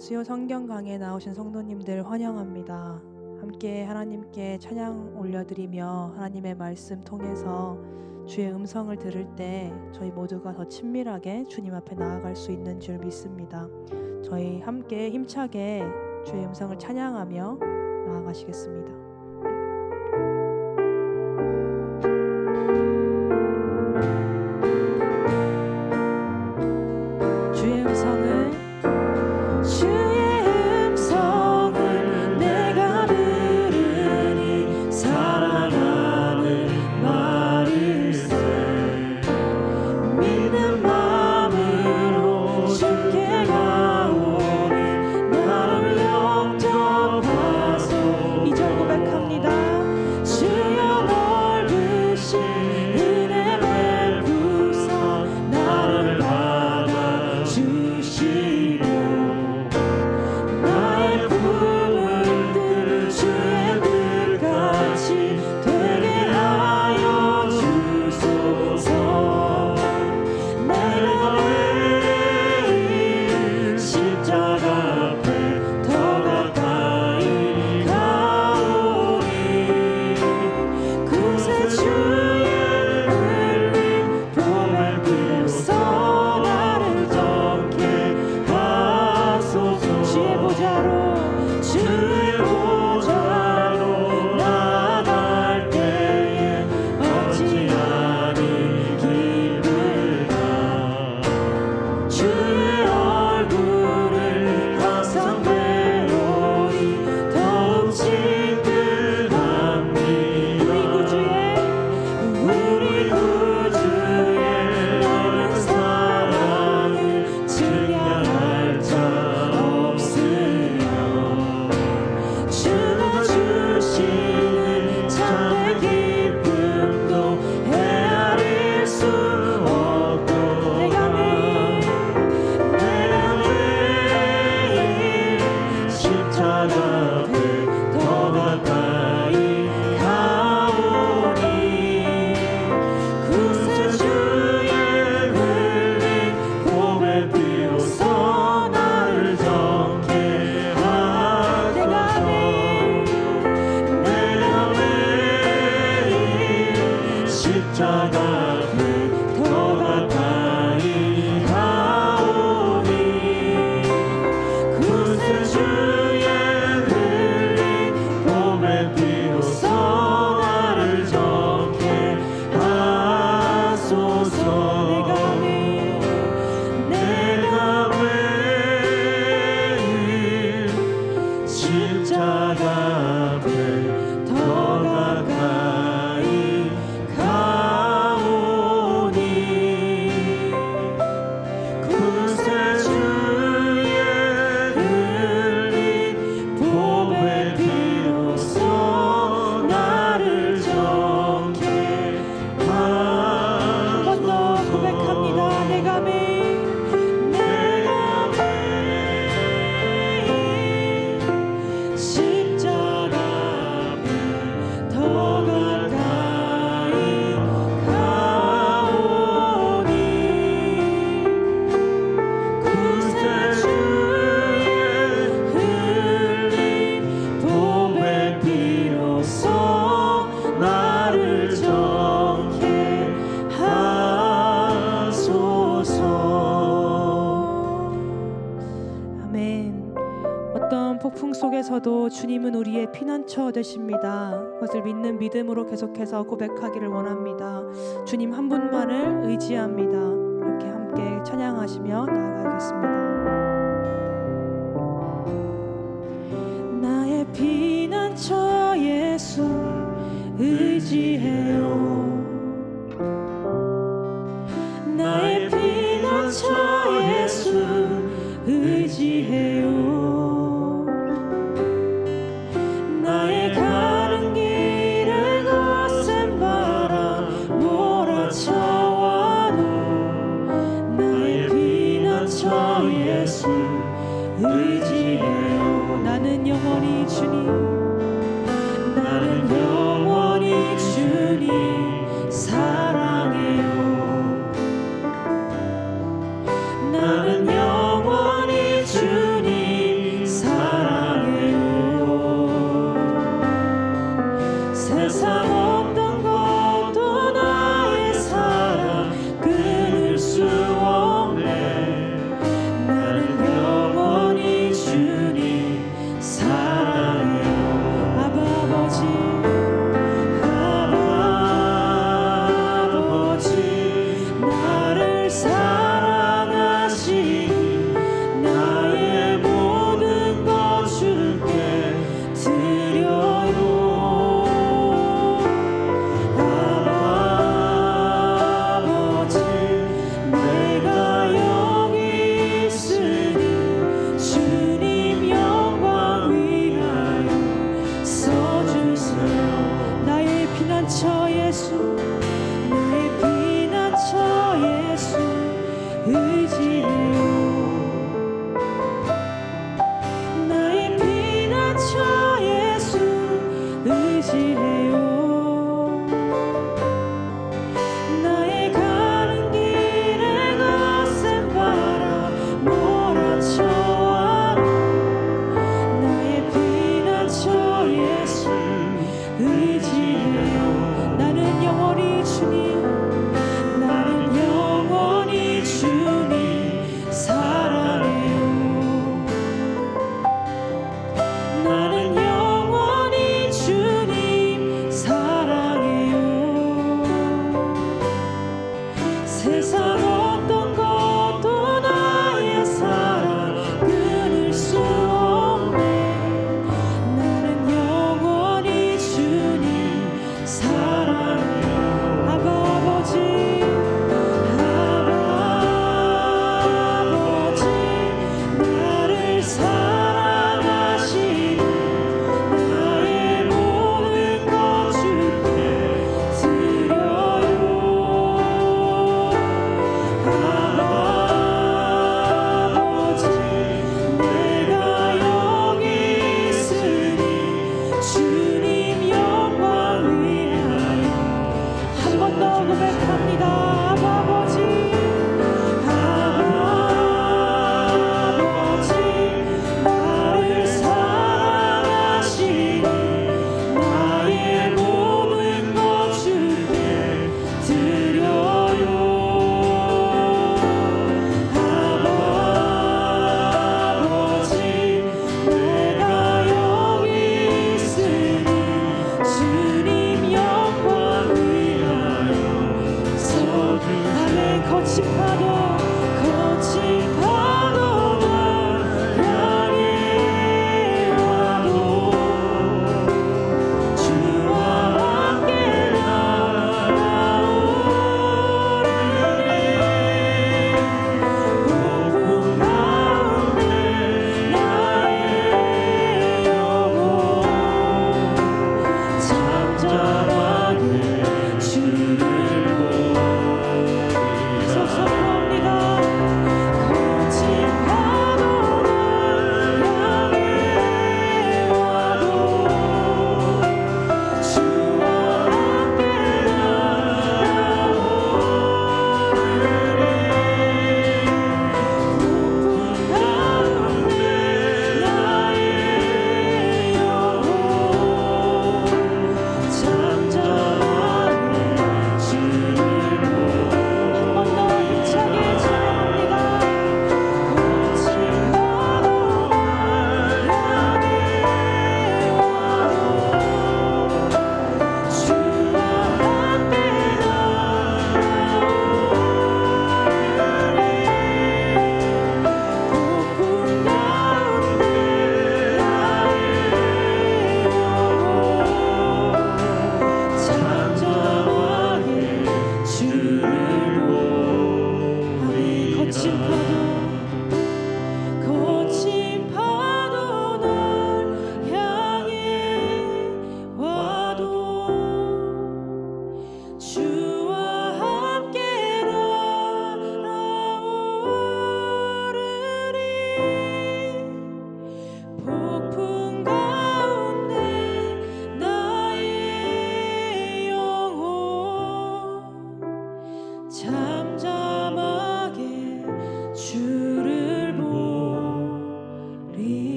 수요 성경 강에 나오신 성도님들 환영합니다. 함께 하나님께 찬양 올려드리며 하나님의 말씀 통해서 주의 음성을 들을 때 저희 모두가 더 친밀하게 주님 앞에 나아갈 수 있는 줄 믿습니다. 저희 함께 힘차게 주의 음성을 찬양하며 나아가시겠습니다. 주의 음성을 내가 들으니 사랑하는 말일세. 믿는 마음으로 주께 가오니 나를 영접하소. 2절 고백합니다. 주여 넓으신 은혜 베푸사 나를 받아주시고 나의 품을 주의 뜻같이 되게 하여 주소서. 내가 매일 십자가 앞에 더 가까이 가오니 그새 주의 흘린 보혈 비로소 나를 정케 하소서. 주의 보좌로 나갈 때에 어찌하니 기쁠까. 주의 얼굴을 항상 배우니 더욱 친근합니다. 우리 구주의 나는 사랑을 증량할 자 없으며 주가 주시는 참된 기쁨도 헤아릴 수 없고 내가 매일 십자가 앞에 더 가까이 가오니 그새 주의 흘린 보혈 비로소 나를 정케 하소서. 내가 매일 십자가 앞에 더 가까이 가오니 그새 주의 흘린 보혈 비로소 나를 정케 하소서. 내가 매일 십자가 앞에 더 가까이 가오니 그새 주의 흘린 보혈 비로소 나를 정케 하소서. 한 번 더 고백합니다. 내가 매일 십자가 앞에 더 가까이 가오니 그새 주의 흘린 보혈 비로소 나를 정케 하소서. 아멘. 어떤 폭풍 속에서도 주님은 우리의 피난처 되십니다. 그것을 믿는 믿음으로 계속해서 고백하기를 원합니다. 주님 한 분만을 의지합니다. 이렇게 함께 찬양하시며 나아가겠습니다. 나의 피난처 예수 의지해요. 나의 피난처 예수 의지해요. 나의 가는 길을 거센 바람 몰아쳐와도 나의 피난처 예수 의지해요. 나는 영원히 주님, 나는 영원히 주님 사랑해요. 나는 영원히 주님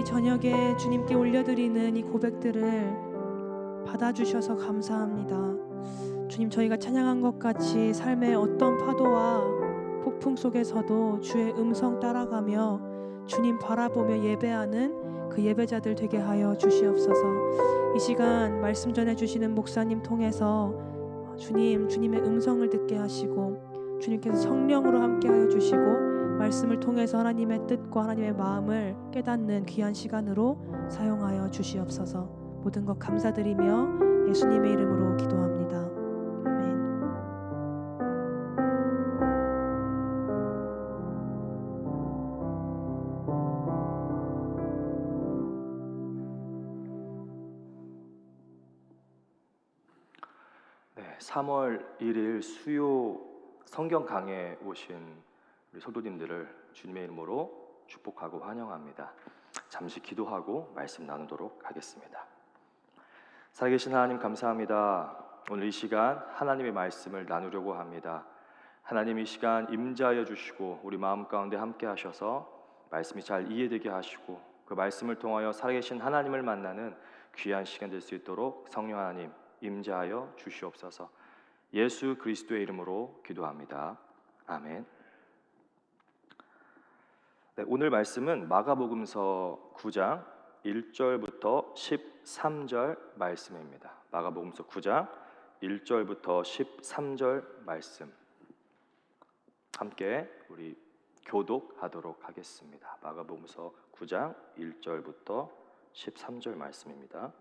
저녁에 주님께 올려드리는 이 고백들을 받아주셔서 감사합니다. 주님, 저희가 찬양한 것 같이 삶의 어떤 파도와 폭풍 속에서도 주의 음성 따라가며 주님 바라보며 예배하는 그 예배자들 되게 하여 주시옵소서. 이 시간 말씀 전해주시는 목사님 통해서 주님의 음성을 듣게 하시고 주님께서 성령으로 함께하여 주시고 말씀을 통해서 하나님의 뜻과 하나님의 마음을 깨닫는 귀한 시간으로 사용하여 주시옵소서. 모든 것 감사드리며 예수님의 이름으로 기도합니다. 아멘. 네, 3월 1일 수요 성경 강해에 오신 우리 성도님들을 주님의 이름으로 축복하고 환영합니다. 잠시 기도하고 말씀 나누도록 하겠습니다. 살아계신 하나님 감사합니다. 오늘 이 시간 하나님의 말씀을 나누려고 합니다. 하나님 이 시간 임재하여 주시고 우리 마음 가운데 함께 하셔서 말씀이 잘 이해되게 하시고 그 말씀을 통하여 살아계신 하나님을 만나는 귀한 시간 될 수 있도록 성령 하나님 임재하여 주시옵소서. 예수 그리스도의 이름으로 기도합니다. 아멘. 네, 오늘 말씀은 마가복음서 9장 1절부터 13절 말씀입니다. 마가복음서 9장 1절부터 13절 말씀 함께 우리 교독하도록 하겠습니다. 마가복음서 9장 1절부터 13절 말씀입니다.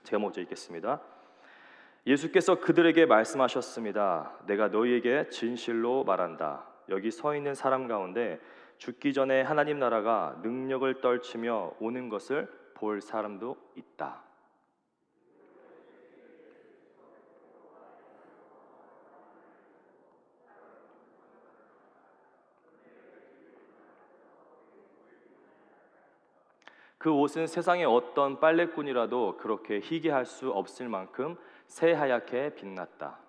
제가 먼저 읽겠습니다. 예수께서 그들에게 말씀하셨습니다. 내가 너희에게 진실로 말한다. 여기 서 있는 사람 가운데 죽기 전에 하나님 나라가 능력을 떨치며 오는 것을 볼 사람도 있다. 그 옷은 세상의 어떤 빨래꾼이라도 그렇게 희게 할 수 없을 만큼 새하얗게 빛났다.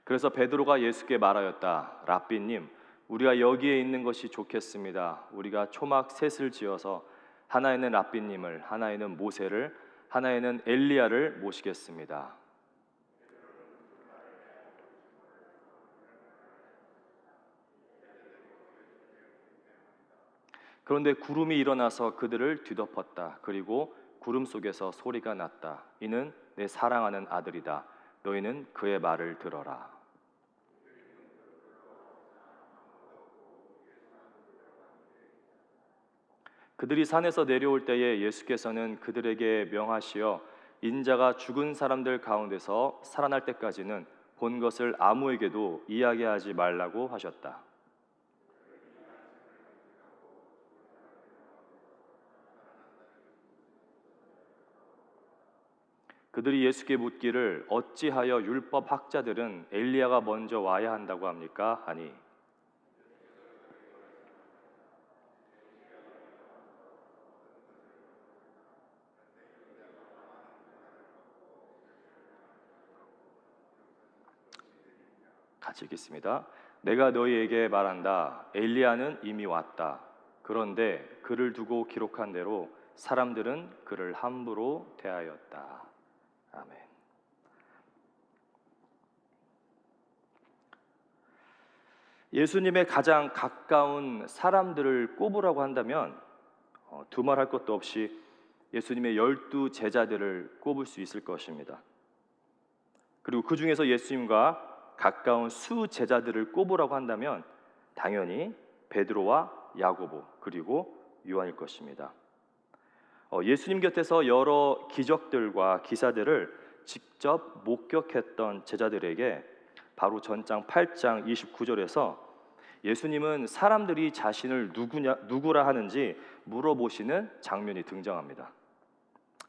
그래서 베드로가 예수께 말하였다. 랍비님, 우리가 여기에 있는 것이 좋겠습니다. 우리가 초막 셋을 지어서 하나에는 랍비님을, 하나에는 모세를, 하나에는 엘리야를 모시겠습니다. 그런데 구름이 일어나서 그들을 뒤덮었다. 그리고 구름 속에서 소리가 났다. 이는 내 사랑하는 아들이다. 너희는 그의 말을 들어라. 그들이 산에서 내려올 때에 예수께서는 그들에게 명하시어 인자가 죽은 사람들 가운데서 살아날 때까지는 본 것을 아무에게도 이야기하지 말라고 하셨다. 그들이 예수께 묻기를 어찌하여 율법 학자들은 엘리야가 먼저 와야 한다고 합니까? 하니 같이 읽겠습니다. 내가 너희에게 말한다. 엘리야는 이미 왔다. 그런데 그를 두고 기록한 대로 사람들은 그를 함부로 대하였다. 아멘. 예수님의 가장 가까운 사람들을 꼽으라고 한다면 두말할 것도 없이 예수님의 12 제자들을 꼽을 수 있을 것입니다. 그리고 그 중에서 예수님과 가까운 수 제자들을 꼽으라고 한다면 당연히 베드로와 야고보 그리고 요한일 것입니다. 예수님 곁에서 여러 기적들과 기사들을 직접 목격했던 제자들에게 바로 전장 8장 29절에서 예수님은 사람들이 자신을 누구라 하는지 물어보시는 장면이 등장합니다.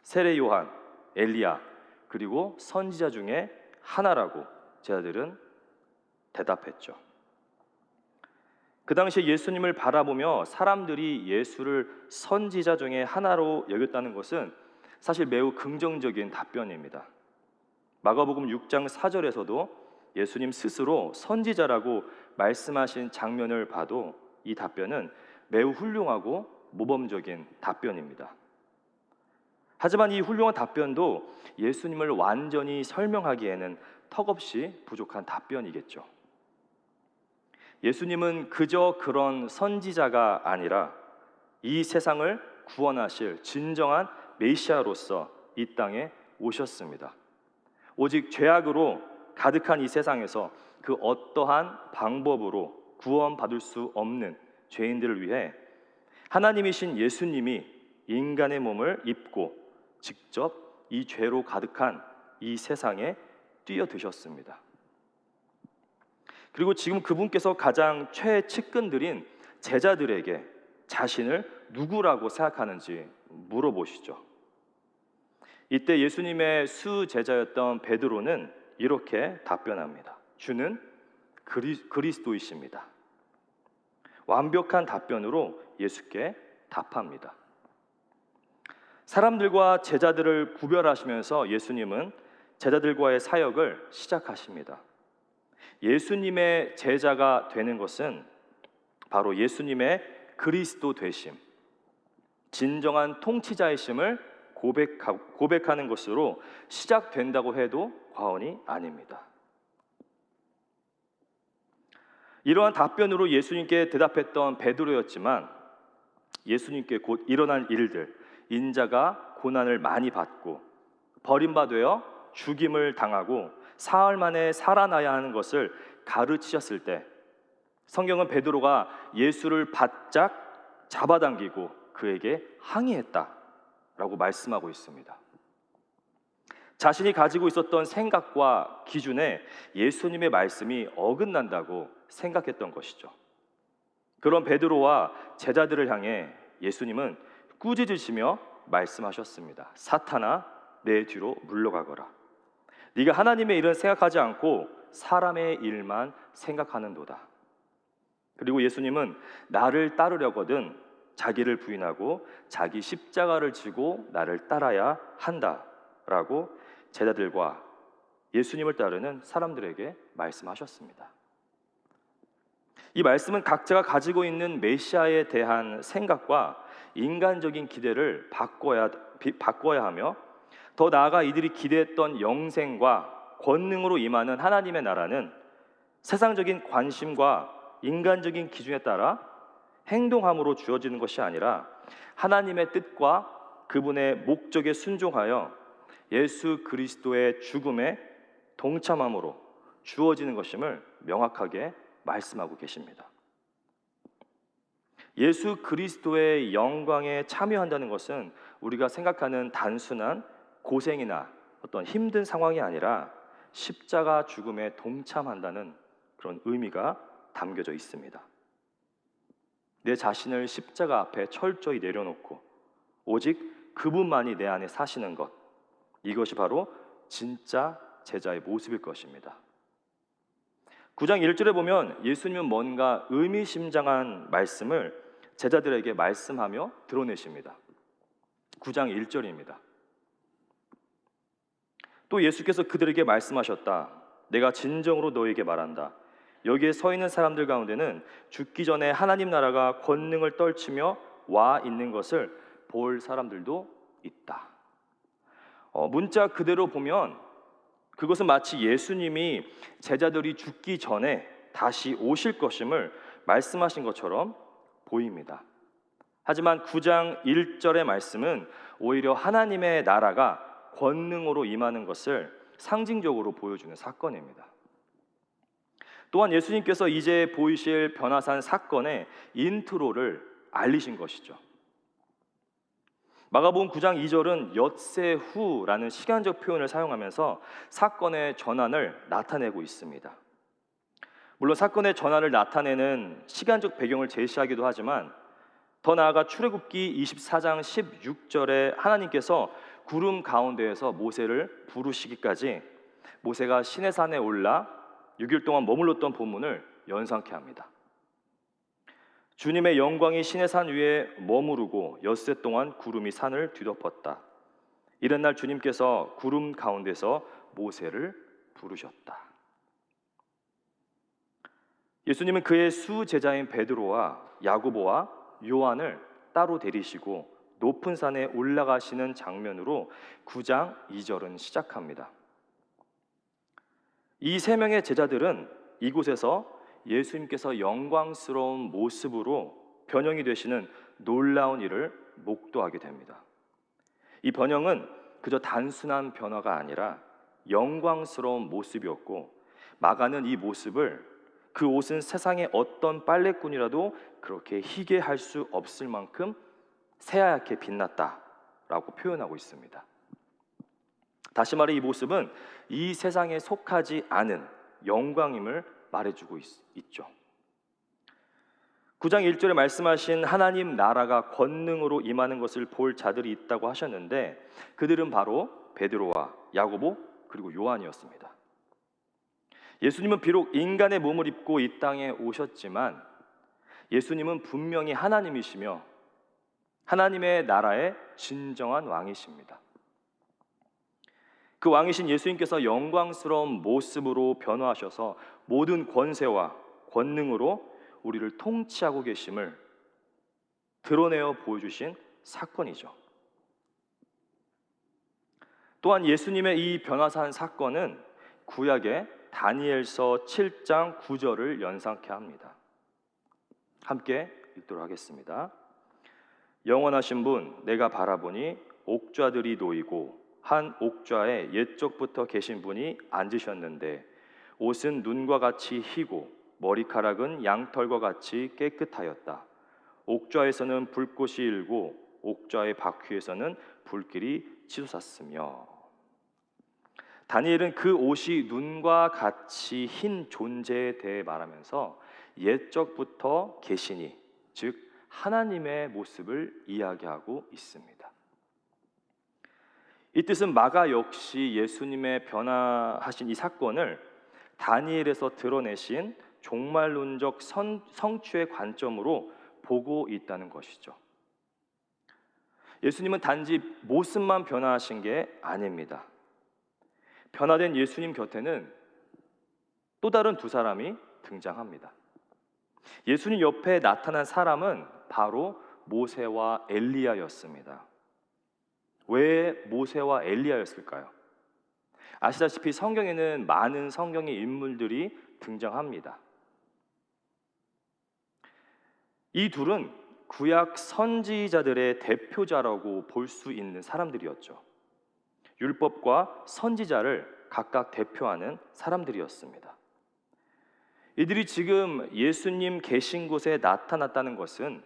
세례 요한, 엘리야 그리고 선지자 중에 하나라고 제자들은 대답했죠. 그 당시에 예수님을 바라보며 사람들이 예수를 선지자 중에 하나로 여겼다는 것은 사실 매우 긍정적인 답변입니다. 마가복음 6장 4절에서도 예수님 스스로 선지자라고 말씀하신 장면을 봐도 이 답변은 매우 훌륭하고 모범적인 답변입니다. 하지만 이 훌륭한 답변도 예수님을 완전히 설명하기에는 턱없이 부족한 답변이겠죠. 예수님은 그저 그런 선지자가 아니라 이 세상을 구원하실 진정한 메시아로서 이 땅에 오셨습니다. 오직 죄악으로 가득한 이 세상에서 그 어떠한 방법으로 구원받을 수 없는 죄인들을 위해 하나님이신 예수님이 인간의 몸을 입고 직접 이 죄로 가득한 이 세상에 뛰어드셨습니다. 그리고 지금 그분께서 가장 최측근들인 제자들에게 자신을 누구라고 생각하는지 물어보시죠. 이때 예수님의 수제자였던 베드로는 이렇게 답변합니다. 주는 그리스도이십니다. 완벽한 답변으로 예수께 답합니다. 사람들과 제자들을 구별하시면서 예수님은 제자들과의 사역을 시작하십니다. 예수님의 제자가 되는 것은 바로 예수님의 그리스도 되심, 진정한 통치자이심을 고백하는 것으로 시작된다고 해도 과언이 아닙니다. 이러한 답변으로 예수님께 대답했던 베드로였지만 예수님께 곧 일어날 일들, 인자가 고난을 많이 받고 버림받아 죽임을 당하고 사흘 만에 살아나야 하는 것을 가르치셨을 때 성경은 베드로가 예수를 바짝 잡아당기고 그에게 항의했다라고 말씀하고 있습니다. 자신이 가지고 있었던 생각과 기준에 예수님의 말씀이 어긋난다고 생각했던 것이죠. 그런 베드로와 제자들을 향해 예수님은 꾸짖으시며 말씀하셨습니다. 사탄아, 내 뒤로 물러가거라. 네가 하나님의 일은 생각하지 않고 사람의 일만 생각하는도다. 그리고 예수님은 나를 따르려거든 자기를 부인하고 자기 십자가를 지고 나를 따라야 한다라고 제자들과 예수님을 따르는 사람들에게 말씀하셨습니다. 이 말씀은 각자가 가지고 있는 메시아에 대한 생각과 인간적인 기대를 바꿔야 하며 더 나아가 이들이 기대했던 영생과 권능으로 임하는 하나님의 나라는 세상적인 관심과 인간적인 기준에 따라 행동함으로 주어지는 것이 아니라 하나님의 뜻과 그분의 목적에 순종하여 예수 그리스도의 죽음에 동참함으로 주어지는 것임을 명확하게 말씀하고 계십니다. 예수 그리스도의 영광에 참여한다는 것은 우리가 생각하는 단순한 고생이나 어떤 힘든 상황이 아니라 십자가 죽음에 동참한다는 그런 의미가 담겨져 있습니다. 내 자신을 십자가 앞에 철저히 내려놓고 오직 그분만이 내 안에 사시는 것, 이것이 바로 진짜 제자의 모습일 것입니다. 9장 1절에 보면 예수님은 뭔가 의미심장한 말씀을 제자들에게 말씀하며 드러내십니다. 9장 1절입니다. 또 예수께서 그들에게 말씀하셨다. 내가 진정으로 너에게 말한다. 여기에 서 있는 사람들 가운데는 죽기 전에 하나님 나라가 권능을 떨치며 와 있는 것을 볼 사람들도 있다. 문자 그대로 보면 그것은 마치 예수님이 제자들이 죽기 전에 다시 오실 것임을 말씀하신 것처럼 보입니다. 하지만 9장 1절의 말씀은 오히려 하나님의 나라가 권능으로 임하는 것을 상징적으로 보여주는 사건입니다. 또한 예수님께서 이제 보이실 변화산 사건의 인트로를 알리신 것이죠. 마가복음 9장 2절은 엿새 후라는 시간적 표현을 사용하면서 사건의 전환을 나타내고 있습니다. 물론 사건의 전환을 나타내는 시간적 배경을 제시하기도 하지만 더 나아가 출애굽기 24장 16절에 하나님께서 구름 가운데에서 모세를 부르시기까지 모세가 시내산에 올라 6일 동안 머물렀던 본문을 연상케 합니다. 주님의 영광이 시내산 위에 머무르고 엿새 동안 구름이 산을 뒤덮었다. 이런 날 주님께서 구름 가운데서 모세를 부르셨다. 예수님은 그의 수제자인 베드로와 야고보와 요한을 따로 데리시고 높은 산에 올라가시는 장면으로 9장 2절은 시작합니다. 이 세 명의 제자들은 이곳에서 예수님께서 영광스러운 모습으로 변형이 되시는 놀라운 일을 목도하게 됩니다. 이 변형은 그저 단순한 변화가 아니라 영광스러운 모습이었고, 마가는 이 모습을 그 옷은 세상의 어떤 빨래꾼이라도 그렇게 희게 할 수 없을 만큼 새하얗게 빛났다라고 표현하고 있습니다. 다시 말해 이 모습은 이 세상에 속하지 않은 영광임을 말해주고 있죠. 9장 1절에 말씀하신 하나님 나라가 권능으로 임하는 것을 볼 자들이 있다고 하셨는데, 그들은 바로 베드로와 야고보 그리고 요한이었습니다. 예수님은 비록 인간의 몸을 입고 이 땅에 오셨지만 예수님은 분명히 하나님이시며 하나님의 나라의 진정한 왕이십니다. 그 왕이신 예수님께서 영광스러운 모습으로 변화하셔서 모든 권세와 권능으로 우리를 통치하고 계심을 드러내어 보여주신 사건이죠. 또한 예수님의 이 변화산 사건은 구약의 다니엘서 7장 9절을 연상케 합니다. 함께 읽도록 하겠습니다. 영원하신 분, 내가 바라보니 옥좌들이 놓이고 한 옥좌에 옛적부터 계신 분이 앉으셨는데 옷은 눈과 같이 희고 머리카락은 양털과 같이 깨끗하였다. 옥좌에서는 불꽃이 일고 옥좌의 바퀴에서는 불길이 치솟았으며. 다니엘은 그 옷이 눈과 같이 흰 존재에 대해 말하면서 옛적부터 계시니, 즉 하나님의 모습을 이야기하고 있습니다. 이 뜻은 마가 역시 예수님의 변화하신 이 사건을 다니엘에서 드러내신 종말론적 성취의 관점으로 보고 있다는 것이죠. 예수님은 단지 모습만 변화하신 게 아닙니다. 변화된 예수님 곁에는 또 다른 두 사람이 등장합니다. 예수님 옆에 나타난 사람은 바로 모세와 엘리야였습니다. 왜 모세와 엘리야였을까요? 아시다시피 성경에는 많은 성경의 인물들이 등장합니다. 이 둘은 구약 선지자들의 대표자라고 볼 수 있는 사람들이었죠. 율법과 선지자를 각각 대표하는 사람들이었습니다. 이들이 지금 예수님 계신 곳에 나타났다는 것은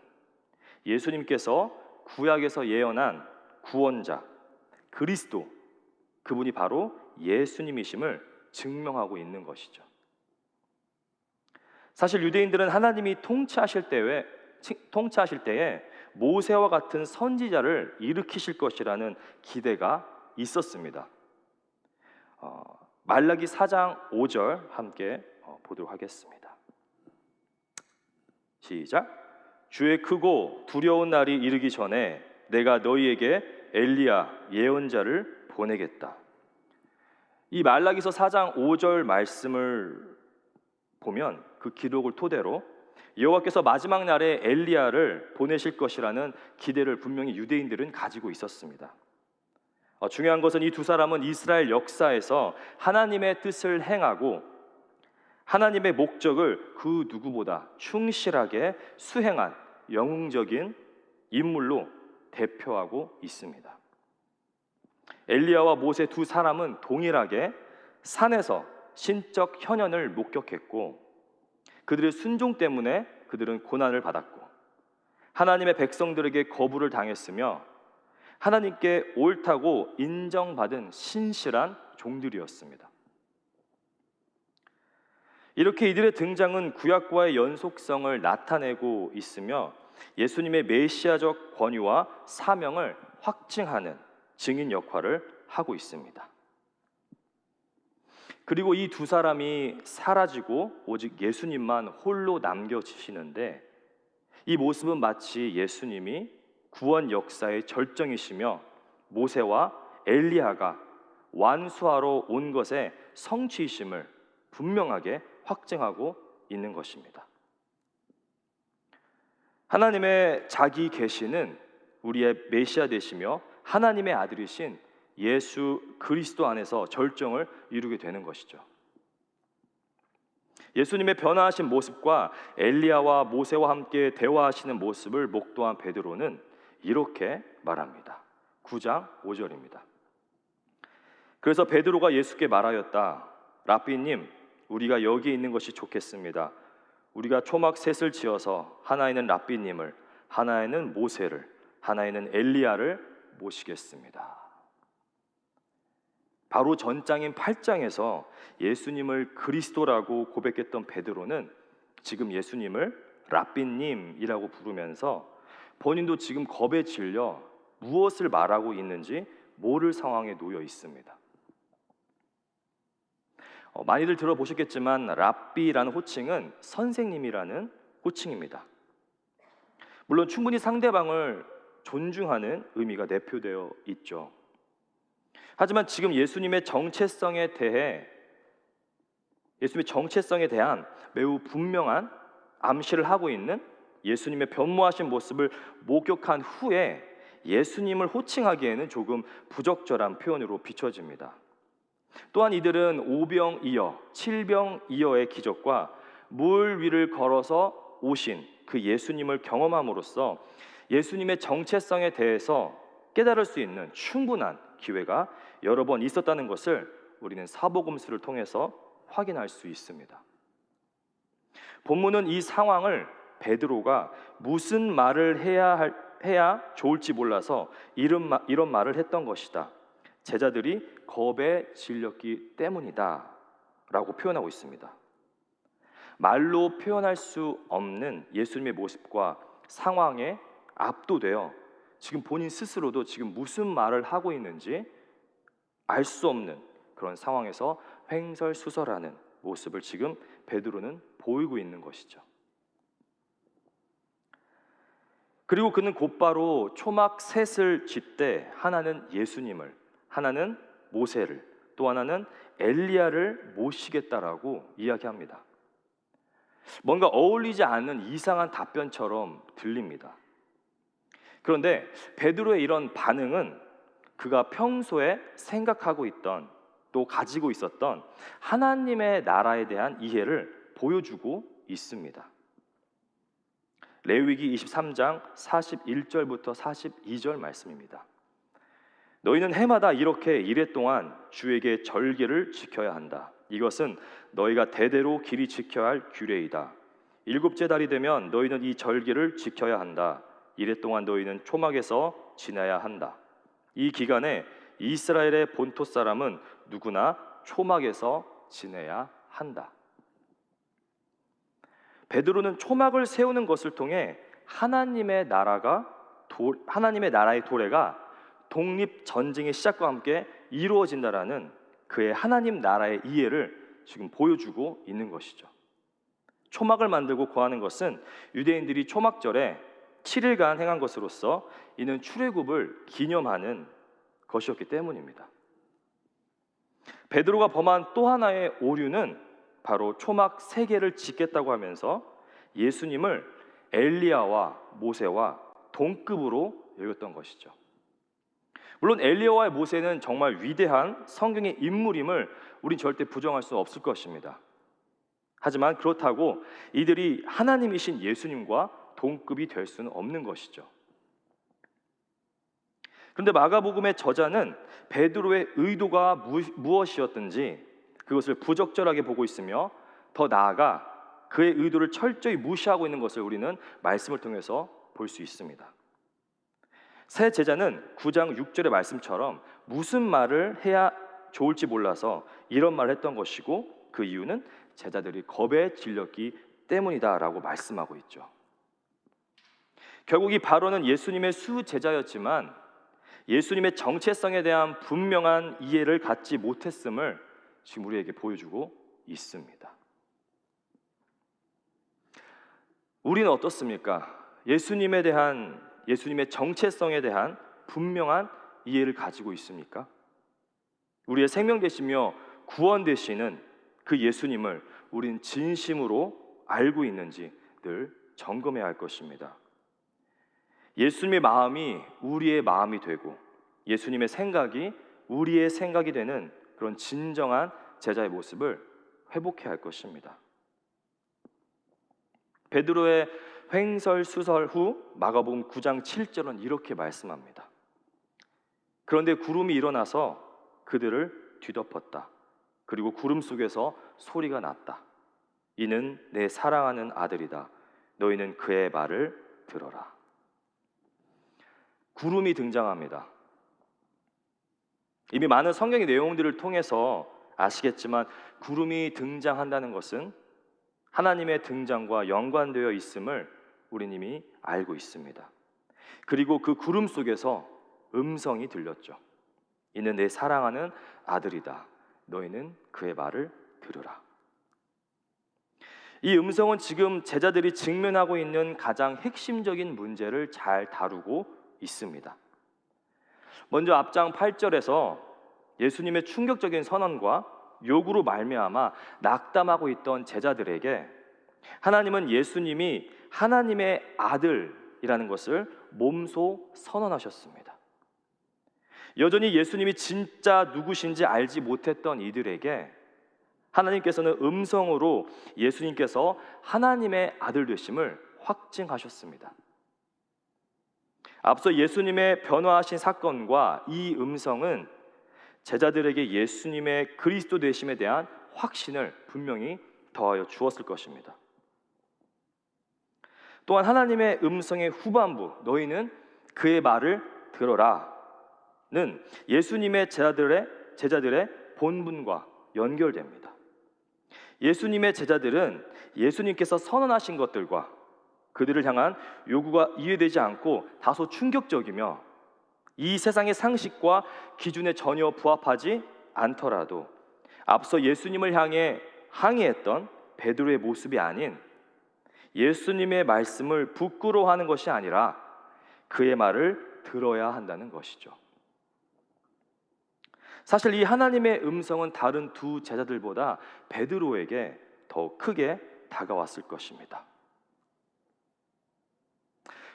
예수님께서 구약에서 예언한 구원자 그리스도, 그분이 바로 예수님이심을 증명하고 있는 것이죠. 사실 유대인들은 하나님이 통치하실 때에 모세와 같은 선지자를 일으키실 것이라는 기대가 있었습니다. 말라기 4장 5절 함께 보도록 하겠습니다. 시작. 주의 크고 두려운 날이 이르기 전에 내가 너희에게 엘리야 예언자를 보내겠다. 이 말라기서 4장 5절 말씀을 보면 그 기록을 토대로 여호와께서 마지막 날에 엘리야를 보내실 것이라는 기대를 분명히 유대인들은 가지고 있었습니다. 중요한 것은 이 두 사람은 이스라엘 역사에서 하나님의 뜻을 행하고 하나님의 목적을 그 누구보다 충실하게 수행한 영웅적인 인물로 대표하고 있습니다. 엘리야와 모세 두 사람은 동일하게 산에서 신적 현현을 목격했고, 그들의 순종 때문에 그들은 고난을 받았고 하나님의 백성들에게 거부를 당했으며 하나님께 옳다고 인정받은 신실한 종들이었습니다. 이렇게 이들의 등장은 구약과의 연속성을 나타내고 있으며 예수님의 메시아적 권위와 사명을 확증하는 증인 역할을 하고 있습니다. 그리고 이 두 사람이 사라지고 오직 예수님만 홀로 남겨지시는데, 이 모습은 마치 예수님이 구원 역사의 절정이시며 모세와 엘리야가 완수하러 온 것의 성취이심을 분명하게 확증하고 있는 것입니다. 하나님의 자기 계시는 우리의 메시아 되시며 하나님의 아들이신 예수 그리스도 안에서 절정을 이루게 되는 것이죠. 예수님의 변화하신 모습과 엘리야와 모세와 함께 대화하시는 모습을 목도한 베드로는 이렇게 말합니다. 9장 5절입니다. 그래서 베드로가 예수께 말하였다. 랍비님, 우리가 여기 있는 것이 좋겠습니다. 우리가 초막 셋을 지어서 하나에는 랍비님을, 하나에는 모세를, 하나에는 엘리야를 모시겠습니다. 바로 전장인 8장에서 예수님을 그리스도라고 고백했던 베드로는 지금 예수님을 랍비님이라고 부르면서 본인도 지금 겁에 질려 무엇을 말하고 있는지 모를 상황에 놓여 있습니다. 많이들 들어보셨겠지만 랍비라는 호칭은 선생님이라는 호칭입니다. 물론 충분히 상대방을 존중하는 의미가 내포되어 있죠. 하지만 지금 예수님의 정체성에 대한 매우 분명한 암시를 하고 있는 예수님의 변모하신 모습을 목격한 후에 예수님을 호칭하기에는 조금 부적절한 표현으로 비춰집니다. 또한 이들은 오병이어, 칠병이어의 기적과 물 위를 걸어서 오신 그 예수님을 경험함으로써 예수님의 정체성에 대해서 깨달을 수 있는 충분한 기회가 여러 번 있었다는 것을 우리는 사복음서를 통해서 확인할 수 있습니다. 본문은 이 상황을 베드로가 무슨 말을 해야 좋을지 몰라서 이런 말을 했던 것이다. 제자들이 겁에 질렸기 때문이다 라고 표현하고 있습니다. 말로 표현할 수 없는 예수님의 모습과 상황에 압도되어 지금 본인 스스로도 지금 무슨 말을 하고 있는지 알 수 없는 그런 상황에서 횡설수설하는 모습을 지금 베드로는 보이고 있는 것이죠. 그리고 그는 곧바로 초막 셋을 짓되 하나는 예수님을, 하나는 모세를, 또 하나는 엘리야를 모시겠다라고 이야기합니다. 뭔가 어울리지 않는 이상한 답변처럼 들립니다. 그런데 베드로의 이런 반응은 그가 평소에 생각하고 있던, 또 가지고 있었던 하나님의 나라에 대한 이해를 보여주고 있습니다. 레위기 23장 41절부터 42절 말씀입니다. 너희는 해마다 이렇게 이레 동안 주에게 절기를 지켜야 한다. 이것은 너희가 대대로 길이 지켜야 할 규례이다. 7째 달이 되면 너희는 이 절기를 지켜야 한다. 이레 동안 너희는 초막에서 지나야 한다. 이 기간에 이스라엘의 본토 사람은 누구나 초막에서 지내야 한다. 베드로는 초막을 세우는 것을 통해 하나님의 나라의 도래가 독립 전쟁의 시작과 함께 이루어진다라는 그의 하나님 나라의 이해를 지금 보여주고 있는 것이죠. 초막을 만들고 거하는 것은 유대인들이 초막절에 7일간 행한 것으로서 이는 출애굽을 기념하는 것이었기 때문입니다. 베드로가 범한 또 하나의 오류는 바로 초막 3개를 짓겠다고 하면서 예수님을 엘리야와 모세와 동급으로 여겼던 것이죠. 물론 엘리야와 모세는 정말 위대한 성경의 인물임을 우린 절대 부정할 수 없을 것입니다. 하지만 그렇다고 이들이 하나님이신 예수님과 동급이 될 수는 없는 것이죠. 그런데 마가복음의 저자는 베드로의 의도가 무엇이었든지 그것을 부적절하게 보고 있으며 더 나아가 그의 의도를 철저히 무시하고 있는 것을 우리는 말씀을 통해서 볼 수 있습니다. 새 제자는 9장 6절의 말씀처럼 무슨 말을 해야 좋을지 몰라서 이런 말을 했던 것이고 그 이유는 제자들이 겁에 질렸기 때문이다라고 말씀하고 있죠. 결국 이 바로는 예수님의 수제자였지만 예수님의 정체성에 대한 분명한 이해를 갖지 못했음을 지금 우리에게 보여주고 있습니다. 우리는 어떻습니까? 예수님의 정체성에 대한 분명한 이해를 가지고 있습니까? 우리의 생명 되시며 구원 되시는 그 예수님을 우리는 진심으로 알고 있는지 늘 점검해야 할 것입니다. 예수님의 마음이 우리의 마음이 되고 예수님의 생각이 우리의 생각이 되는 그런 진정한 제자의 모습을 회복해야 할 것입니다. 베드로의 횡설수설 후 마가복음 9장 7절은 이렇게 말씀합니다. 그런데 구름이 일어나서 그들을 뒤덮었다. 그리고 구름 속에서 소리가 났다. 이는 내 사랑하는 아들이다. 너희는 그의 말을 들어라. 구름이 등장합니다. 이미 많은 성경의 내용들을 통해서 아시겠지만 구름이 등장한다는 것은 하나님의 등장과 연관되어 있음을 우리는 이미 알고 있습니다. 그리고 그 구름 속에서 음성이 들렸죠. 이는 내 사랑하는 아들이다. 너희는 그의 말을 들으라. 이 음성은 지금 제자들이 직면하고 있는 가장 핵심적인 문제를 잘 다루고 있습니다. 먼저 앞장 8절에서 예수님의 충격적인 선언과 요구로 말미암아 낙담하고 있던 제자들에게 하나님은 예수님이 하나님의 아들이라는 것을 몸소 선언하셨습니다. 여전히 예수님이 진짜 누구신지 알지 못했던 이들에게 하나님께서는 음성으로 예수님께서 하나님의 아들 되심을 확증하셨습니다. 앞서 예수님의 변화하신 사건과 이 음성은 제자들에게 예수님의 그리스도 되심에 대한 확신을 분명히 더하여 주었을 것입니다. 또한 하나님의 음성의 후반부 너희는 그의 말을 들어라는 예수님의 제자들의 본분과 연결됩니다. 예수님의 제자들은 예수님께서 선언하신 것들과 그들을 향한 요구가 이해되지 않고 다소 충격적이며 이 세상의 상식과 기준에 전혀 부합하지 않더라도 앞서 예수님을 향해 항의했던 베드로의 모습이 아닌 예수님의 말씀을 부끄러워하는 것이 아니라 그의 말을 들어야 한다는 것이죠. 사실 이 하나님의 음성은 다른 두 제자들보다 베드로에게 더 크게 다가왔을 것입니다.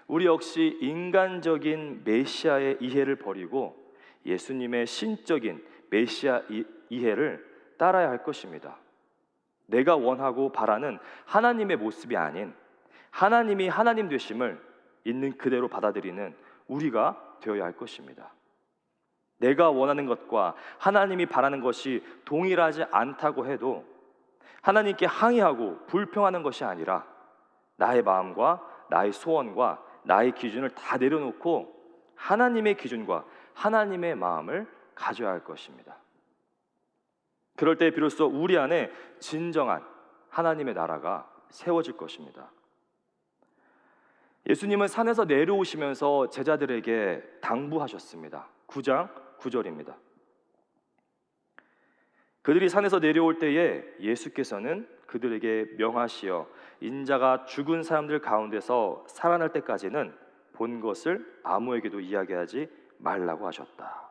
우리 역시 인간적인 메시아의 이해를 버리고 예수님의 신적인 메시아 이해를 따라야 할 것입니다. 내가 원하고 바라는 하나님의 모습이 아닌 하나님이 하나님 되심을 있는 그대로 받아들이는 우리가 되어야 할 것입니다. 내가 원하는 것과 하나님이 바라는 것이 동일하지 않다고 해도 하나님께 항의하고 불평하는 것이 아니라 나의 마음과 나의 소원과 나의 기준을 다 내려놓고 하나님의 기준과 하나님의 마음을 가져야 할 것입니다. 그럴 때 비로소 우리 안에 진정한 하나님의 나라가 세워질 것입니다. 예수님은 산에서 내려오시면서 제자들에게 당부하셨습니다. 9장 9절입니다. 그들이 산에서 내려올 때에 예수께서는 그들에게 명하시어 인자가 죽은 사람들 가운데서 살아날 때까지는 본 것을 아무에게도 이야기하지 말라고 하셨다.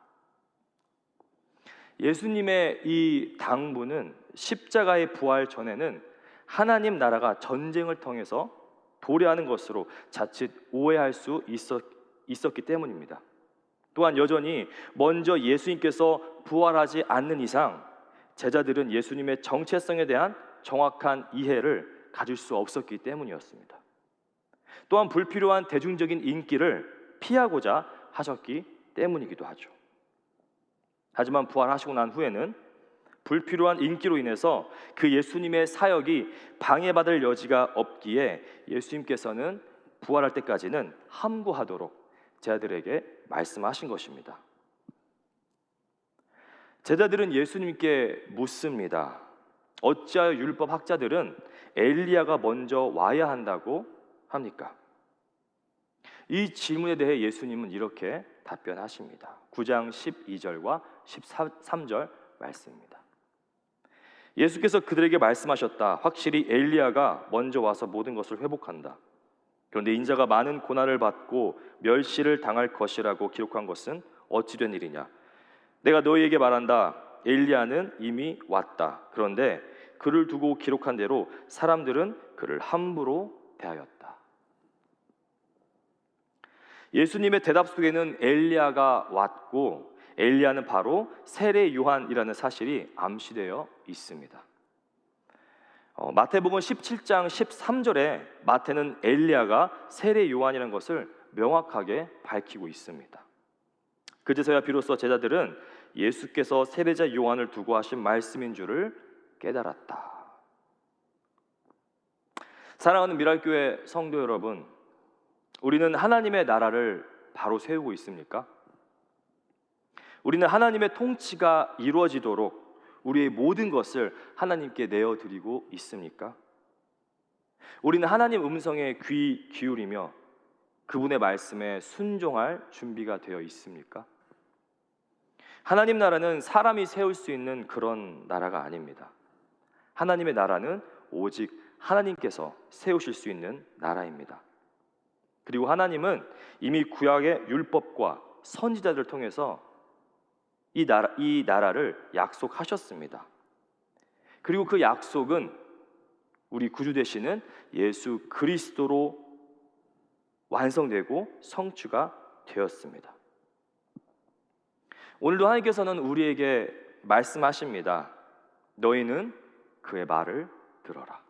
예수님의 이 당부는 십자가의 부활 전에는 하나님 나라가 전쟁을 통해서 도래하는 것으로 자칫 오해할 수 있었기 때문입니다. 또한 여전히 먼저 예수님께서 부활하지 않는 이상 제자들은 예수님의 정체성에 대한 정확한 이해를 가질 수 없었기 때문이었습니다. 또한 불필요한 대중적인 인기를 피하고자 하셨기 때문이기도 하죠. 하지만 부활하시고 난 후에는 불필요한 인기로 인해서 그 예수님의 사역이 방해받을 여지가 없기에 예수님께서는 부활할 때까지는 함구하도록 제자들에게 말씀하신 것입니다. 제자들은 예수님께 묻습니다. 어찌하여 율법 학자들은 엘리야가 먼저 와야 한다고 합니까? 이 질문에 대해 예수님은 이렇게 답변하십니다. 9장 12절과 13절 말씀입니다. 예수께서 그들에게 말씀하셨다. 확실히 엘리야가 먼저 와서 모든 것을 회복한다. 그런데 인자가 많은 고난을 받고 멸시를 당할 것이라고 기록한 것은 어찌 된 일이냐? 내가 너희에게 말한다. 엘리야는 이미 왔다. 그런데 그를 두고 기록한 대로 사람들은 그를 함부로 대하였다. 예수님의 대답 속에는 엘리야가 왔고 엘리야는 바로 세례 요한이라는 사실이 암시되어 있습니다. 마태복음 17장 13절에 마태는 엘리야가 세례 요한이라는 것을 명확하게 밝히고 있습니다. 그제서야 비로소 제자들은 예수께서 세례자 요한을 두고 하신 말씀인 줄을 깨달았다. 사랑하는 미랄교회 성도 여러분, 우리는 하나님의 나라를 바로 세우고 있습니까? 우리는 하나님의 통치가 이루어지도록 우리의 모든 것을 하나님께 내어드리고 있습니까? 우리는 하나님 음성에 귀 기울이며 그분의 말씀에 순종할 준비가 되어 있습니까? 하나님 나라는 사람이 세울 수 있는 그런 나라가 아닙니다. 하나님의 나라는 오직 하나님께서 세우실 수 있는 나라입니다. 그리고 하나님은 이미 구약의 율법과 선지자들을 통해서 이 나라를 약속하셨습니다. 그리고 그 약속은 우리 구주 되시는 예수 그리스도로 완성되고 성취가 되었습니다. 오늘도 하나님께서는 우리에게 말씀하십니다. 너희는 그의 말을 들어라.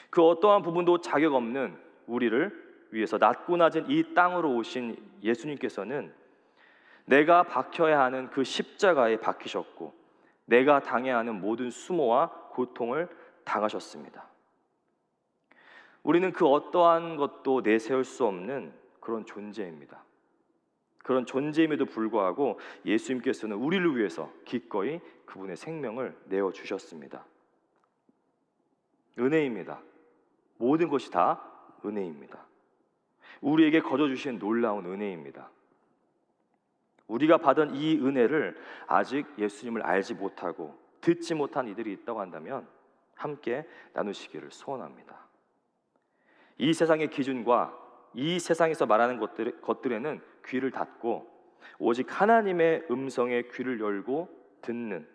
그 어떠한 부분도 자격 없는 우리를 위해서 낮고 낮은 이 땅으로 오신 예수님께서는 내가 박혀야 하는 그 십자가에 박히셨고 내가 당해야 하는 모든 수모와 고통을 당하셨습니다. 우리는 그 어떠한 것도 내세울 수 없는 그런 존재입니다. 그런 존재임에도 불구하고 예수님께서는 우리를 위해서 기꺼이 그분의 생명을 내어주셨습니다. 은혜입니다. 모든 것이 다 은혜입니다. 우리에게 거저주신 놀라운 은혜입니다. 우리가 받은 이 은혜를 아직 예수님을 알지 못하고 듣지 못한 이들이 있다고 한다면 함께 나누시기를 소원합니다. 이 세상의 기준과 이 세상에서 말하는 것들에는 귀를 닫고 오직 하나님의 음성에 귀를 열고 듣는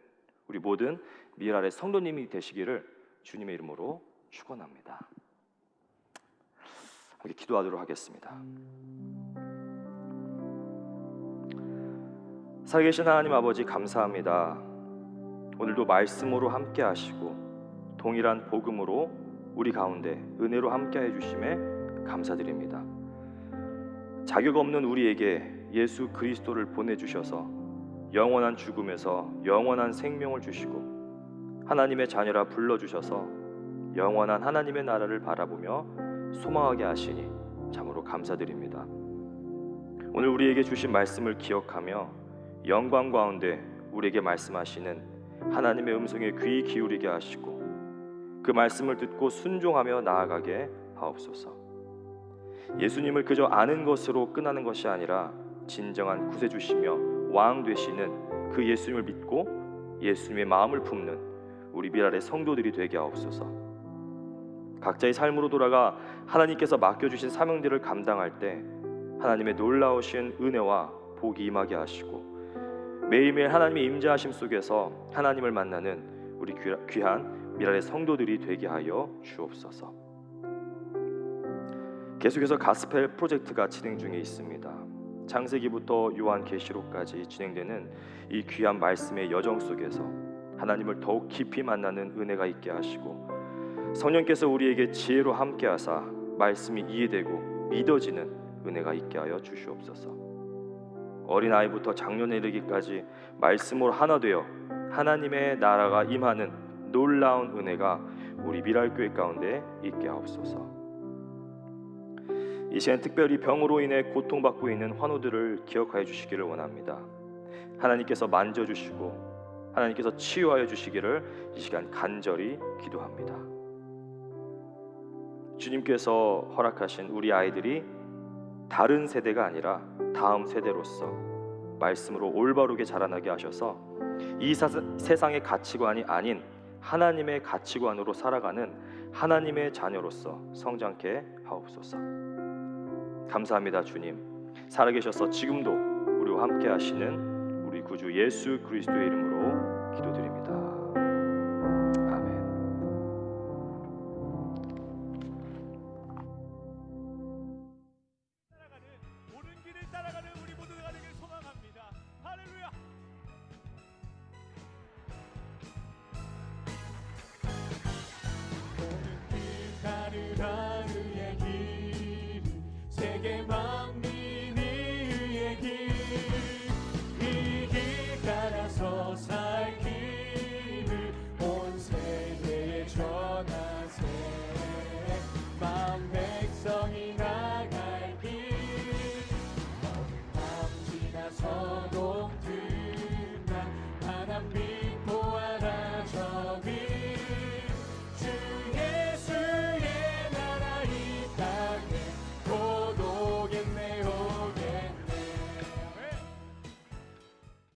우리 모든 미랄의 성도님이 되시기를 주님의 이름으로 축원합니다. 함께 기도하도록 하겠습니다. 살아계신 하나님 아버지 감사합니다. 오늘도 말씀으로 함께 하시고 동일한 복음으로 우리 가운데 은혜로 함께 해주심에 감사드립니다. 자격 없는 우리에게 예수 그리스도를 보내주셔서 영원한 죽음에서 영원한 생명을 주시고 하나님의 자녀라 불러주셔서 영원한 하나님의 나라를 바라보며 소망하게 하시니 참으로 감사드립니다. 오늘 우리에게 주신 말씀을 기억하며 영광 가운데 우리에게 말씀하시는 하나님의 음성에 귀 기울이게 하시고 그 말씀을 듣고 순종하며 나아가게 하옵소서. 예수님을 그저 아는 것으로 끝나는 것이 아니라 진정한 구세주시며 왕 되시는 그 예수님을 믿고 예수님의 마음을 품는 우리 미랄의 성도들이 되게 하옵소서. 각자의 삶으로 돌아가 하나님께서 맡겨주신 사명들을 감당할 때 하나님의 놀라우신 은혜와 복이 임하게 하시고 매일매일 하나님의 임재하심 속에서 하나님을 만나는 우리 귀한 미랄의 성도들이 되게 하여 주옵소서. 계속해서 가스펠 프로젝트가 진행 중에 있습니다. 창세기부터 요한계시록까지 진행되는 이 귀한 말씀의 여정 속에서 하나님을 더욱 깊이 만나는 은혜가 있게 하시고 성령께서 우리에게 지혜로 함께하사 말씀이 이해되고 믿어지는 은혜가 있게 하여 주시옵소서. 어린아이부터 장년에 이르기까지 말씀으로 하나 되어 하나님의 나라가 임하는 놀라운 은혜가 우리 미랄교회 가운데 있게 하옵소서. 이 시간 특별히 병으로 인해 고통받고 있는 환우들을 기억하여 주시기를 원합니다. 하나님께서 만져주시고 하나님께서 치유하여 주시기를 이 시간 간절히 기도합니다. 주님께서 허락하신 우리 아이들이 다른 세대가 아니라 다음 세대로서 말씀으로 올바르게 자라나게 하셔서 이 세상의 가치관이 아닌 하나님의 가치관으로 살아가는 하나님의 자녀로서 성장케 하옵소서. 감사합니다. 주님, 살아계셔서 지금도 우리와 함께 하시는 우리 구주 예수 그리스도의 이름으로 기도드립니다.